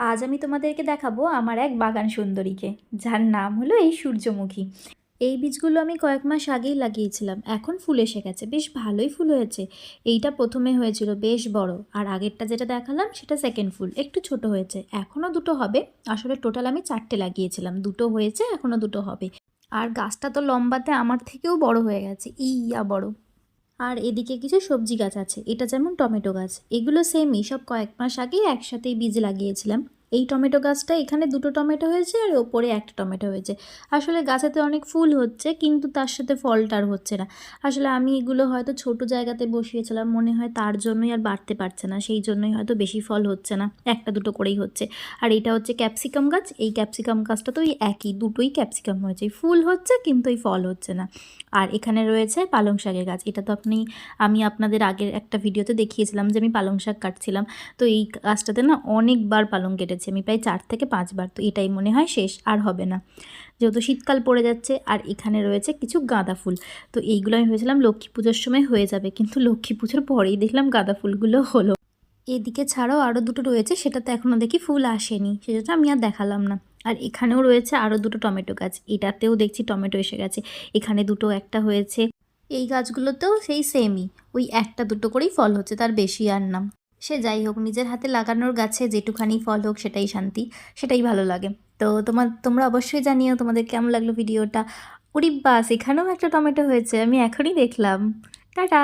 আজ আমি তোমাদেরকে দেখাবো আমার এক বাগান সুন্দরীকে, যার নাম হলো এই সূর্যমুখী। এই বীজগুলো আমি কয়েক মাস আগেই লাগিয়েছিলাম, এখন ফুল এসে গেছে, বেশ ভালোই ফুল হয়েছে। এইটা প্রথমে হয়েছিল বেশ বড়, আর আগেরটা যেটা দেখালাম সেটা সেকেন্ড ফুল, একটু ছোট হয়েছে, এখনও দুটো হবে। আসলে টোটাল আমি 4টে লাগিয়েছিলাম, দুটো হয়েছে, এখনও দুটো হবে। আর গাছটা তো লম্বাতে আমার থেকেও বড় হয়ে গেছে, ইয়া বড়। আর এদিকে কিছু সবজি গাছ আছে, এটা যেমন টমেটো গাছ, এগুলো সেমই, সব কয়েক মাস আগেই একসাথেই বীজ লাগিয়েছিলাম। এই টমেটো গাছটা এখানে দুটো টমেটো হয়েছে আর ওপরে একটা টমেটো হয়েছে। আসলে গাছেতে অনেক ফুল হচ্ছে, কিন্তু তার সাথে ফলটা আর হচ্ছে না। আসলে আমি এগুলো হয়তো ছোট জায়গাতে বসিয়েছিলাম মনে হয়, তার জন্যই আর বাড়তে পারছে না, সেই জন্যই হয়তো বেশি ফল হচ্ছে না, একটা দুটো করেই হচ্ছে। আর এটা হচ্ছে ক্যাপসিকাম গাছ, এই ক্যাপসিকাম গাছটা তো ওই একই, দুটোই ক্যাপসিকাম হয়েছে, ফুল হচ্ছে কিন্তু এই ফল হচ্ছে না। আর এখানে রয়েছে পালং শাকের গাছ, এটা তো আমি আপনাদের আগের একটা ভিডিওতে দেখিয়েছিলাম যে আমি পালং শাক কাটছিলাম। তো এই গাছটাতে না অনেকবার পালং কেটেছি আমি, প্রায় 4 থেকে 5 বার। তো এটাই মনে হয় শেষ, আর হবে না, যেহেতু শীতকাল পড়ে যাচ্ছে। আর এখানে রয়েছে কিছু গাঁদা ফুল, তো এইগুলো আমি ভেবেছিলাম লক্ষ্মী পুজোর সময় হয়ে যাবে, কিন্তু লক্ষ্মী পুজোর পরেই দেখলাম গাঁদা ফুলগুলো হলো। এদিকে ছাড়াও আরও দুটো রয়েছে, সেটাতে এখনও দেখি ফুল আসেনি, সেজন্য আমি আর দেখালাম না। আর এখানেও রয়েছে আরও দুটো টমেটো গাছ, এটাতেও দেখছি টমেটো এসে গেছে, এখানে দুটো একটা হয়েছে। এই গাছগুলোতেও সেই সেমই, ওই একটা দুটো করেই ফল হচ্ছে, তার বেশি আর না। সে যাই হোক, নিজের হাতে লাগানোর গাছে যেটুখানি ফল হোক সেটাই শান্তি, সেটাই ভালো লাগে। তো তোমরা অবশ্যই জানিও তোমাদের কেমন লাগলো ভিডিওটা। উরি বাস, এখানেও একটা টমেটো হয়েছে, আমি এখনই দেখলাম। টাটা।